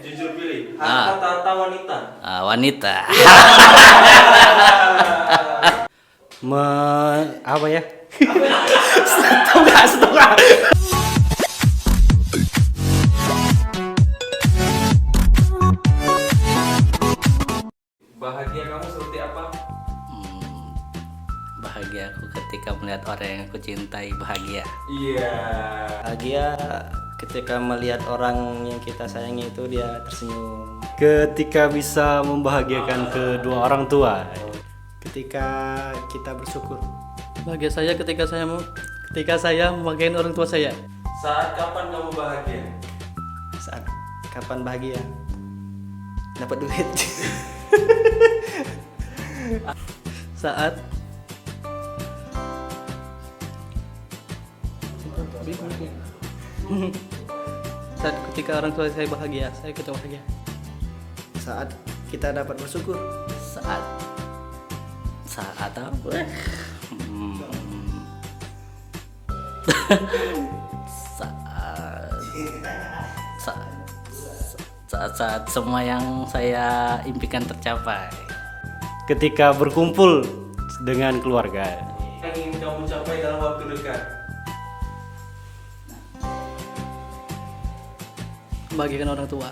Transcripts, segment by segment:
Jujur pilih. Harta atau wanita? Wanita. Apa ya? Setengah. Bahagia kamu seperti apa? Bahagia aku ketika melihat orang yang aku cintai bahagia. Iya. Bahagia ketika melihat orang yang kita sayangi itu dia tersenyum. Ketika bisa membahagiakan kedua orang tua. Ketika kita bersyukur. Bahagia saya ketika saya membahagiakan orang tua saya. Saat kapan kamu bahagia? Saat kapan bahagia? Dapat duit. Saat ketika orang tua saya bahagia, saya ikut bahagia. Saat kita dapat bersyukur. Saat apa? Saat semua yang saya impikan tercapai. Ketika berkumpul dengan keluarga. Yang ingin kamu capai dalam waktu dekat? Membahagiakan orang tua.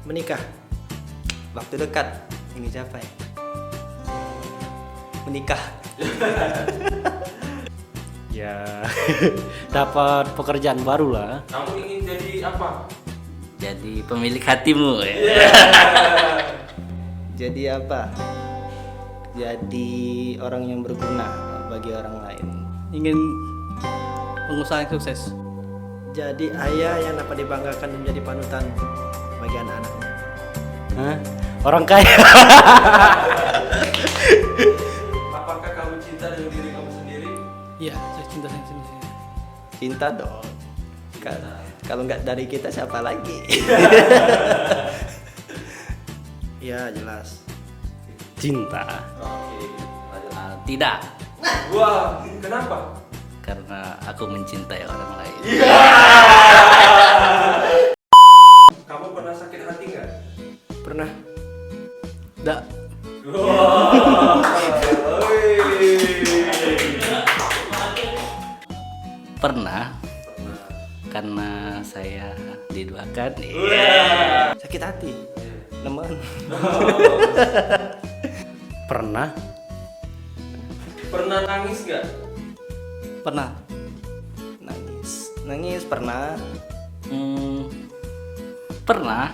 Menikah. Waktu dekat ingin capai. Menikah. Ya, dapat pekerjaan baru lah. Kamu ingin jadi apa? Jadi pemilik hatimu. Jadi apa? Jadi orang yang berguna bagi orang lain. Ingin pengusaha yang sukses. Jadi ayah yang dapat dibanggakan dan menjadi panutan bagi anak-anaknya. Hah? Orang kaya. Apakah kamu cinta dengan diri kamu sendiri? Iya, saya cinta saya sendiri. Cinta dong. Kalau nggak dari kita siapa lagi? Ya jelas. Cinta. Oke. Tidak, Wah, kenapa? karena aku mencintai orang lain. Kamu pernah sakit hati nggak? Pernah. Tidak. Wah. Pernah, karena saya diduakan. Sakit hati. Teman. Pernah. Pernah nangis nggak? Pernah. Nangis pernah. Pernah.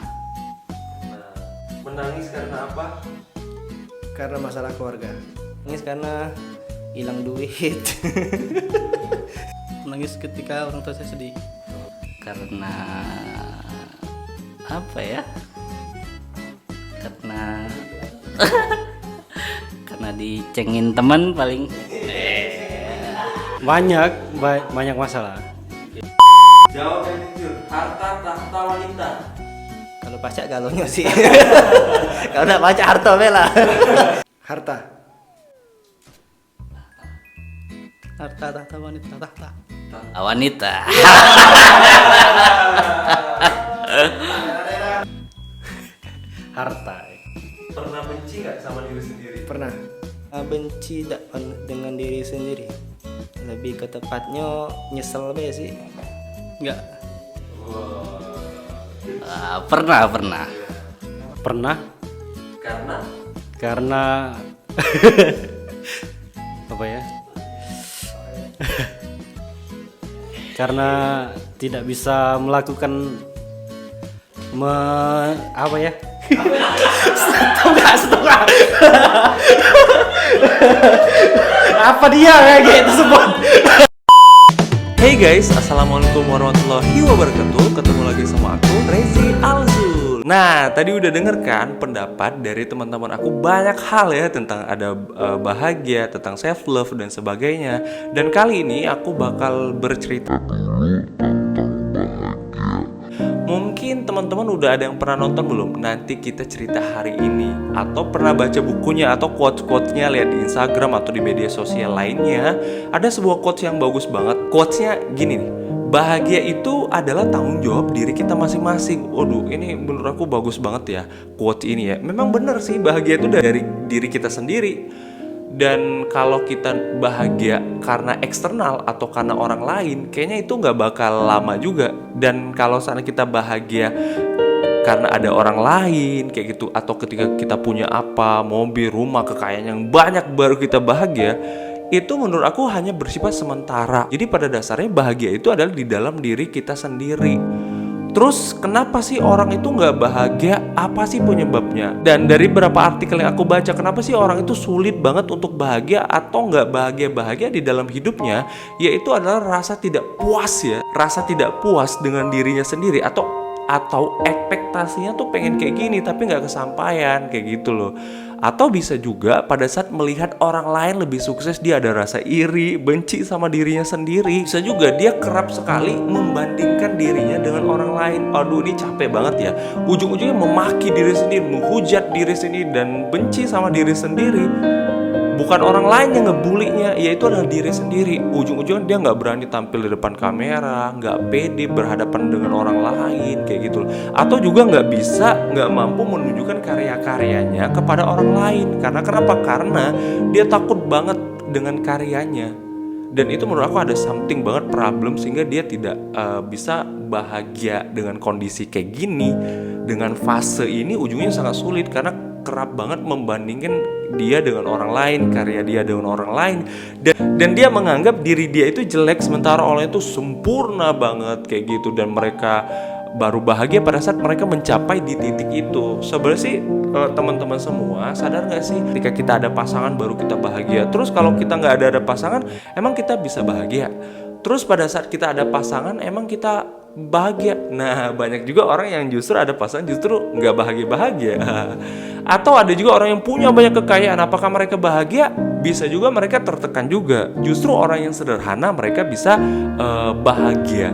Nah, menangis karena apa? Karena masalah keluarga. Nangis karena hilang duit. Menangis ketika orang tua saya sedih. Karena apa ya? Karena dicengin teman paling. Banyak masalah. Jawab yang jujur. Harta tahta wanita? Kalau pacak galonnya sih. Kalau nggak pacak harta bela. Harta. Harta tahta wanita tahta. Wanita. Harta. Pernah benci nggak sama diri sendiri? Pernah. Benci dengan diri sendiri. Lebih ke tepatnya nyesel be sih. Enggak. Pernah. Pernah. Karena apa ya? Karena tidak bisa melakukan apa ya? Setengah. Apa dia kayak gitu sebut? Hey guys, assalamualaikum warahmatullahi wabarakatuh. Ketemu lagi sama aku, Rezi Alzul. Nah, tadi udah denger kan pendapat dari teman-teman aku banyak hal ya tentang ada bahagia, tentang self love dan sebagainya. Dan kali ini aku bakal bercerita dulu tentang bahagia. Mungkin teman-teman udah ada yang pernah nonton belum? Nanti kita cerita hari ini. Atau pernah baca bukunya atau quotes-quotesnya, lihat di Instagram atau di media sosial lainnya. Ada sebuah quotes yang bagus banget. Quotesnya gini nih, bahagia itu adalah tanggung jawab diri kita masing-masing. Waduh, ini menurut aku bagus banget ya quote ini ya. Memang benar sih, bahagia itu dari diri kita sendiri. Dan kalau kita bahagia karena eksternal atau karena orang lain, kayaknya itu nggak bakal lama juga. Dan kalau sana kita bahagia karena ada orang lain kayak gitu, atau ketika kita punya apa, mobil, rumah, kekayaan yang banyak baru kita bahagia, itu menurut aku hanya bersifat sementara. Jadi pada dasarnya bahagia itu adalah di dalam diri kita sendiri. Terus kenapa sih orang itu nggak bahagia? Apa sih penyebabnya? Dan dari beberapa artikel yang aku baca, kenapa sih orang itu sulit banget untuk bahagia atau nggak bahagia di dalam hidupnya? Yaitu adalah rasa tidak puas ya, rasa tidak puas dengan dirinya sendiri, atau ekspektasinya tuh pengen kayak gini tapi nggak kesampaian kayak gitu loh. Atau bisa juga pada saat melihat orang lain lebih sukses, dia ada rasa iri, benci sama dirinya sendiri. Bisa juga dia kerap sekali membandingkan dirinya dengan orang lain. Aduh, ini capek banget ya. Ujung-ujungnya memaki diri sendiri, menghujat diri sendiri, dan benci sama diri sendiri. Bukan orang lain yang ngebulinya, yaitu adalah diri sendiri. Ujung-ujungnya dia nggak berani tampil di depan kamera, nggak pede berhadapan dengan orang lain kayak gitu. Atau juga nggak mampu menunjukkan karya-karyanya kepada orang lain. Karena kenapa? Karena dia takut banget dengan karyanya. Dan itu menurut aku ada something banget problem, sehingga dia tidak bisa bahagia dengan kondisi kayak gini. Dengan fase ini ujungnya sangat sulit karena kerap banget membandingkan dia dengan orang lain, karya dia dengan orang lain, dan dia menganggap diri dia itu jelek sementara orang itu sempurna banget kayak gitu. Dan mereka baru bahagia pada saat mereka mencapai di titik itu. Sebenarnya sih teman-teman semua sadar nggak sih, ketika kita ada pasangan baru kita bahagia. Terus kalau kita nggak ada pasangan, emang kita bisa bahagia? Terus pada saat kita ada pasangan, emang kita bahagia? Nah, banyak juga orang yang justru ada pasangan justru nggak bahagia-bahagia. Atau ada juga orang yang punya banyak kekayaan, apakah mereka bahagia? Bisa juga mereka tertekan juga. Justru orang yang sederhana mereka bisa bahagia.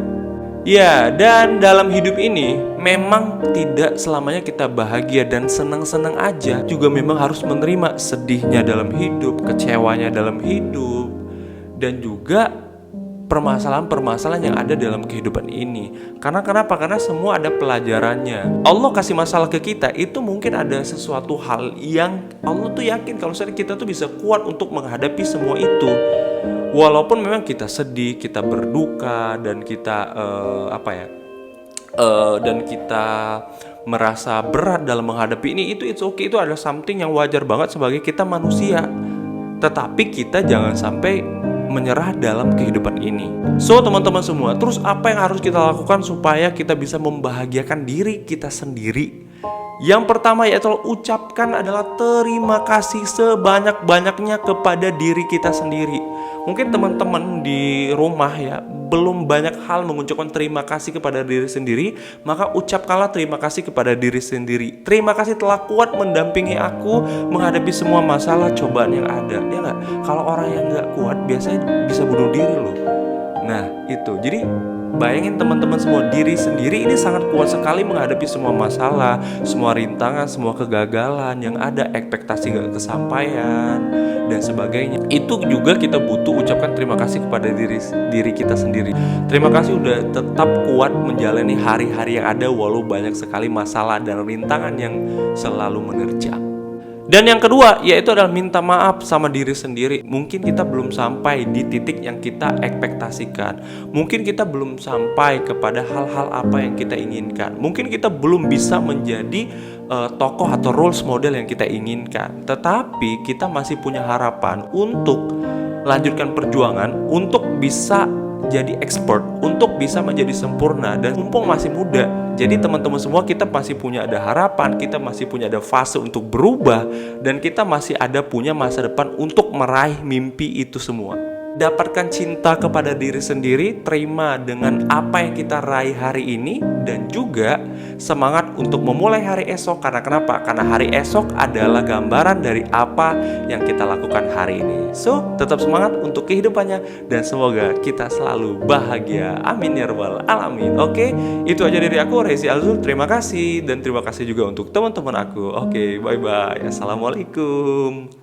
Ya, dan dalam hidup ini memang tidak selamanya kita bahagia dan senang-senang aja. Juga memang harus menerima sedihnya dalam hidup, kecewanya dalam hidup, dan juga permasalahan-permasalahan yang ada dalam kehidupan ini. Karena kenapa? Karena semua ada pelajarannya. Allah kasih masalah ke kita, itu mungkin ada sesuatu hal yang Allah tuh yakin kalau kita tuh bisa kuat untuk menghadapi semua itu. Walaupun memang kita sedih, kita berduka, dan kita dan kita merasa berat dalam menghadapi ini, it's okay, itu adalah something yang wajar banget sebagai kita manusia. Tetapi kita jangan sampai menyerah dalam kehidupan ini. So teman-teman semua, terus apa yang harus kita lakukan supaya kita bisa membahagiakan diri kita sendiri? Yang pertama yaitu ucapkan adalah terima kasih sebanyak-banyaknya kepada diri kita sendiri. Mungkin teman-teman di rumah ya belum banyak hal mengucapkan terima kasih kepada diri sendiri, maka ucapkanlah terima kasih kepada diri sendiri. Terima kasih telah kuat mendampingi aku menghadapi semua masalah cobaan yang ada. Ya nggak? Kalau orang yang nggak kuat biasanya bisa bunuh diri loh. Nah itu, jadi bayangin teman-teman semua, diri sendiri ini sangat kuat sekali menghadapi semua masalah, semua rintangan, semua kegagalan yang ada, ekspektasi gak kesampaian dan sebagainya. Itu juga kita butuh ucapkan terima kasih kepada diri kita sendiri. Terima kasih udah tetap kuat menjalani hari-hari yang ada walau banyak sekali masalah dan rintangan yang selalu menerjang. Dan yang kedua yaitu adalah minta maaf sama diri sendiri. Mungkin kita belum sampai di titik yang kita ekspektasikan. Mungkin kita belum sampai kepada hal-hal apa yang kita inginkan. Mungkin kita belum bisa menjadi tokoh atau roles model yang kita inginkan. Tetapi kita masih punya harapan untuk lanjutkan perjuangan, untuk bisa jadi expert, untuk bisa menjadi sempurna. Dan mumpung masih muda, jadi teman-teman semua, kita masih punya ada harapan, kita masih punya ada fase untuk berubah, dan kita masih ada punya masa depan untuk meraih mimpi itu semua. Dapatkan cinta kepada diri sendiri, terima dengan apa yang kita raih hari ini, dan juga semangat untuk memulai hari esok. Karena kenapa? Karena hari esok adalah gambaran dari apa yang kita lakukan hari ini. So, tetap semangat untuk kehidupannya, dan semoga kita selalu bahagia. Amin ya rabbal alamin. Oke, itu aja dari aku, Rezi Alzul. Terima kasih, dan terima kasih juga untuk teman-teman aku. Oke, bye-bye. Assalamualaikum.